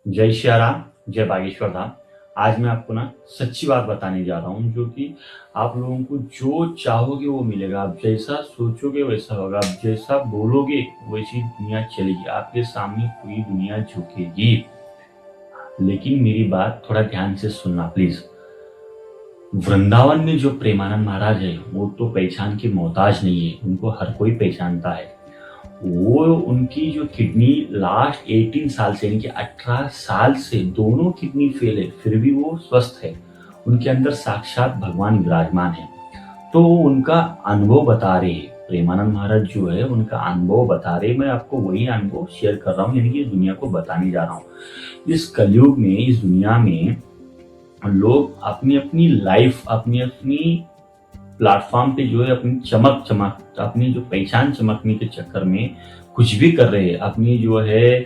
जय श्री राम, जय बागेश्वर धाम। आज मैं आपको ना सच्ची बात बताने जा रहा हूँ, जो कि आप लोगों को जो चाहोगे वो मिलेगा। आप जैसा सोचोगे वैसा होगा, आप जैसा बोलोगे वैसी दुनिया चलेगी। आपके सामने पूरी दुनिया झुकेगी। लेकिन मेरी बात थोड़ा ध्यान से सुनना प्लीज। वृंदावन में जो प्रेमानंद महाराज है वो तो पहचान की मोहताज नहीं है, उनको हर कोई पहचानता है। वो उनकी जो किडनी लास्ट 18 साल से यानी कि 18 साल से दोनों किडनी फेल है, फिर भी वो स्वस्थ है। उनके अंदर साक्षात भगवान विराजमान है। तो उनका अनुभव बता रहे हैं, प्रेमानंद महाराज जो है उनका अनुभव बता रहे। मैं आपको वही अनुभव शेयर कर रहा हूँ, यानी कि इस दुनिया को बताने जा रहा हूँ। इस कलयुग में, इस दुनिया में लोग अपनी अपनी लाइफ, अपनी अपनी प्लेटफॉर्म पे जो है अपनी चमक चमक अपनी जो पहचान चमकने के चक्कर में कुछ भी कर रहे हैं। अपनी जो है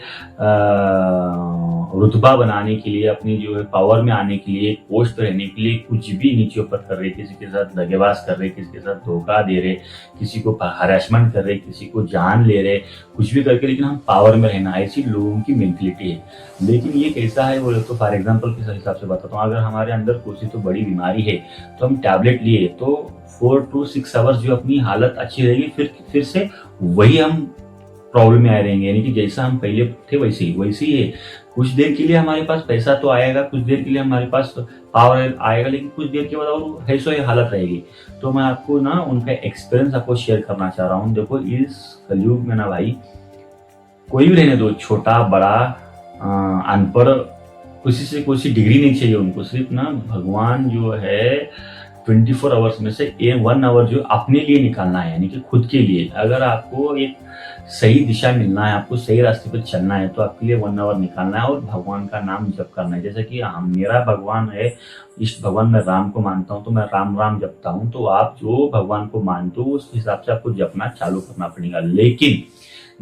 रुतबा बनाने के लिए, अपनी जो है पावर में आने के लिए, पोस्ट पे रहने के लिए कुछ भी नीचे ऊपर कर रहे, किसी के साथ दगेबाज कर रहे, किसी के साथ धोखा दे रहे, किसी को हरासमेंट कर रहे, किसी को जान ले रहे, कुछ भी करके, लेकिन हम पावर में रहना, ऐसी लोगों की मेंटलिटी है। लेकिन ये कैसा है बोले तो फॉर एग्जाम्पल के हिसाब से बताता हूँ। अगर हमारे अंदर कोई तो बड़ी बीमारी है तो हम टैबलेट लिए तो 4 to 6 आवर्स जो अपनी हालत अच्छी रहेगी, फिर से वही हम प्रॉब्लम में आए रहेंगे। यानी कि जैसा हम पहले थे वैसे ही है। कुछ देर के लिए हमारे पास पैसा तो आएगा, कुछ देर के लिए हमारे पास पावर आएगा, लेकिन कुछ देर के बाद और है सो ये हालत रहेगी। तो मैं आपको ना उनका एक्सपीरियंस आपको शेयर करना चाह रहा हूँ। देखो, इस कलयुग में ना भाई, कोई भी रहने दो, छोटा बड़ा अनपढ़, किसी से कोई सी डिग्री नहीं चाहिए उनको। सिर्फ ना भगवान जो है 24 आवर्स में से 1 आवर जो अपने लिए निकालना है, यानी कि खुद के लिए। अगर आपको एक सही दिशा मिलना है, आपको सही रास्ते पर चलना है, तो आपके लिए 1 आवर निकालना है और भगवान का नाम जप करना है। जैसे कि मेरा भगवान है इष्ट भगवान, मैं राम को मानता हूँ तो मैं राम राम जपता हूँ। तो आप जो भगवान को मानते हो उस हिसाब से आपको जपना चालू करना पड़ेगा। लेकिन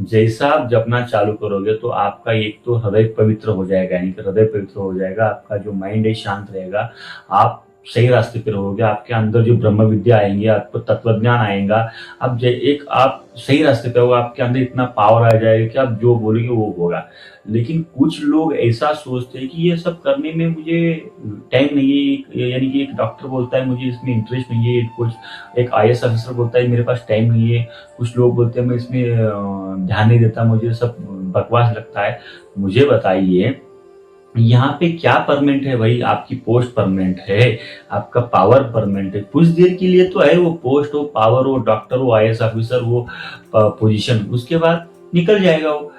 जैसा आप जपना चालू करोगे तो आपका एक तो हृदय पवित्र हो जाएगा, यानी कि हृदय पवित्र हो जाएगा, आपका जो माइंड है शांत रहेगा, आप सही रास्ते पे रहोगे। आपके अंदर जो ब्रह्म विद्या आएंगे, आपको तत्वज्ञान आएगा। अब एक आप सही रास्ते पे होगा, आपके अंदर इतना पावर आ जाएगा कि आप जो बोलोगे वो होगा। लेकिन कुछ लोग ऐसा सोचते हैं कि ये सब करने में मुझे टाइम नहीं है, यानी कि एक डॉक्टर बोलता है मुझे इसमें इंटरेस्ट नहीं है, कुछ एक आईएएस ऑफिसर बोलता है मेरे पास टाइम नहीं है, कुछ लोग बोलते हैं मैं इसमें ध्यान नहीं देता, मुझे सब बकवास लगता है। मुझे बताइए, यहाँ पे क्या परमानेंट है भाई? आपकी पोस्ट परमानेंट है, आपका पावर परमानेंट है। कुछ देर के लिए तो है वो पोस्ट, वो पावर, वो डॉक्टर, वो आईएएस ऑफिसर, वो पोजीशन, उसके बाद निकल जाएगा वो।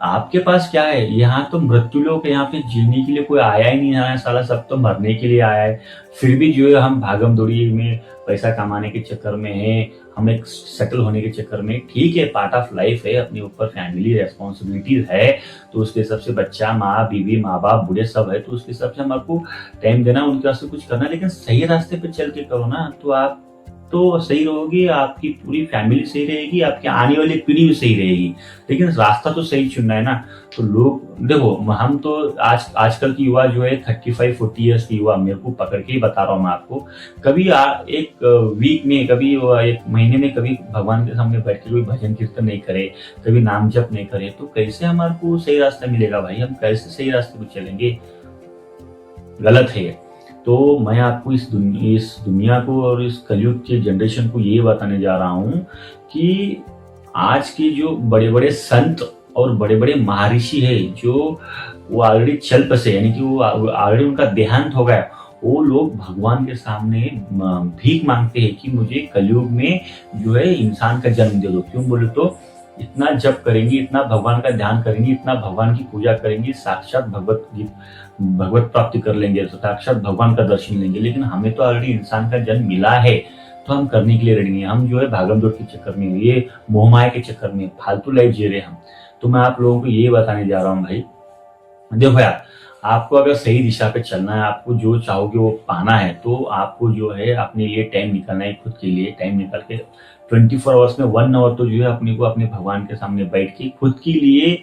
आपके पास क्या है? यहाँ तो मृत्यु लोक है, यहाँ पे जीने के लिए कोई आया ही नहीं है साला, सब तो मरने के लिए आया है। फिर भी जो है हम भागम दौड़ी में पैसा कमाने के चक्कर में है, हम एक सेटल होने के चक्कर में। ठीक है, पार्ट ऑफ लाइफ है, अपने ऊपर फैमिली रेस्पॉन्सिबिलिटीज है, तो उसके हिसाब से बच्चा, माँ, बीवी, माँ बाप, बूढ़े सब है, तो उसके हिसाब से हमको टाइम देना, उनके वास्ते कुछ करना। लेकिन सही रास्ते पे चल के करो ना, तो आप तो सही रहोगे, आपकी पूरी फैमिली सही रहेगी, आपकी आने वाली पीढ़ी भी सही रहेगी। लेकिन रास्ता तो सही चुनना है ना। तो लोग देखो, हम तो आजकल की युवा जो है 35-40 ईयर्स की युवा, मेरे को पकड़ के ही बता रहा हूँ मैं आपको, कभी एक वीक में, कभी एक महीने में कभी भगवान के सामने बैठ के कोई भजन कीर्तन नहीं करे, कभी नाम जप नहीं करे, तो कैसे हमारे को सही रास्ता मिलेगा भाई? हम कैसे सही रास्ते पे चलेंगे? गलत है। तो मैं आपको इस दुनिया को और इस कलयुग के जनरेशन को ये बताने जा रहा हूँ कि आज के जो बड़े बड़े संत और बड़े बड़े महर्षि है, जो वो ऑलरेडी चल बसे, यानी कि वो ऑलरेडी उनका देहांत हो गया, वो लोग भगवान के सामने भीख मांगते हैं कि मुझे कलयुग में जो है इंसान का जन्म दे दो। क्यों बोले तो इतना जप करेंगे, इतना भगवान का ध्यान करेंगे, इतना भगवान की पूजा करेंगे, साक्षात भगवत प्राप्ति कर लेंगे, साक्षात भगवान का दर्शन लेंगे। लेकिन हमें तो ऑलरेडी इंसान का जन्म मिला है, तो हम करने के लिए रेडी नहीं है। हम जो है भागम दौड़ के चक्कर में, ये मोहमाया के चक्कर में फालतू लाइफ जी रहे हम। तो मैं आप लोगों को ये बताने जा रहा हूँ भाई, देखो यार, आपको अगर सही दिशा पे चलना है, आपको जो चाहोगे वो पाना है, तो आपको जो है अपने लिए टाइम निकालना है, खुद के लिए टाइम निकाल के 24 आवर्स में 1 आवर तो जो है अपने को अपने भगवान के सामने बैठ के खुद के लिए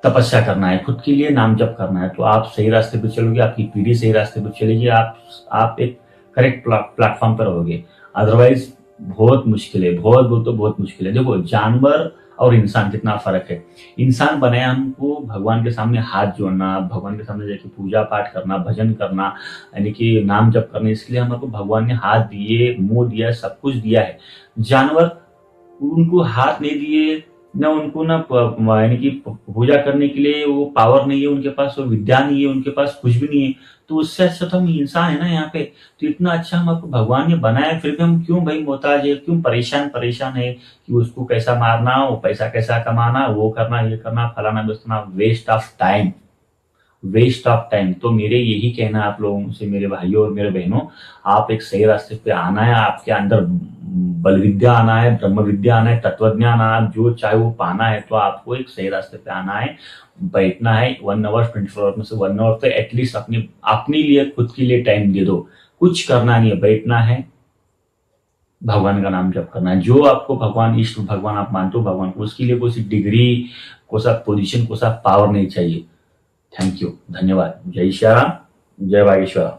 तपस्या करना है, खुद के लिए नाम जप करना है। तो आप सही रास्ते पे चलोगे, आपकी पीढ़ी सही रास्ते पे चलेगी, आप एक करेक्ट प्लेटफॉर्म पर रहोगे। अदरवाइज बहुत मुश्किल है, बहुत मुश्किल है। देखो, जानवर और इंसान कितना फर्क है। इंसान बनाया हमको भगवान के सामने हाथ जोड़ना, भगवान के सामने जाके पूजा पाठ करना, भजन करना, यानी कि नाम जप करने, इसलिए हमको भगवान ने हाथ दिए, मुंह दिया, सब कुछ दिया है। जानवर, उनको हाथ नहीं दिए, न उनको न यानी कि पूजा करने के लिए वो पावर नहीं है उनके पास, वो विद्या नहीं है उनके पास, कुछ भी नहीं है। तो उससे अच्छा तो हम इंसान है ना यहाँ पे। तो इतना अच्छा हमको भगवान ने बनाया, फिर भी हम क्यों भाई मोहताज है, क्यों परेशान परेशान है कि उसको कैसा मारना, वो पैसा कैसा कमाना, वो करना, ये करना, फलाना बेचना, waste of time, waste of time. तो मेरे यही कहना है आप लोगों से, मेरे भाइयों और मेरे बहनों, आप एक सही रास्ते पे आना है, आपके अंदर बल विद्या आना है, ब्रह्म विद्या आना है, तत्वज्ञान आना, जो चाहे वो पाना है, तो आपको एक सही रास्ते पे आना है, बैठना है 1 आवर 24 आवर में से 1 आवर तो एटलीस्ट अपने लिए, खुद के लिए टाइम दे दो। कुछ करना नहीं है, बैठना है, भगवान का नाम जप करना है। जो आपको भगवान, इष्ट भगवान आप मानते हो भगवान को, उसके लिए कोई सी डिग्री, कोई सा पोजीशन, कोई सा पावर नहीं चाहिए। थैंक यू, धन्यवाद। जय श्री राम, जय बागेश्वर।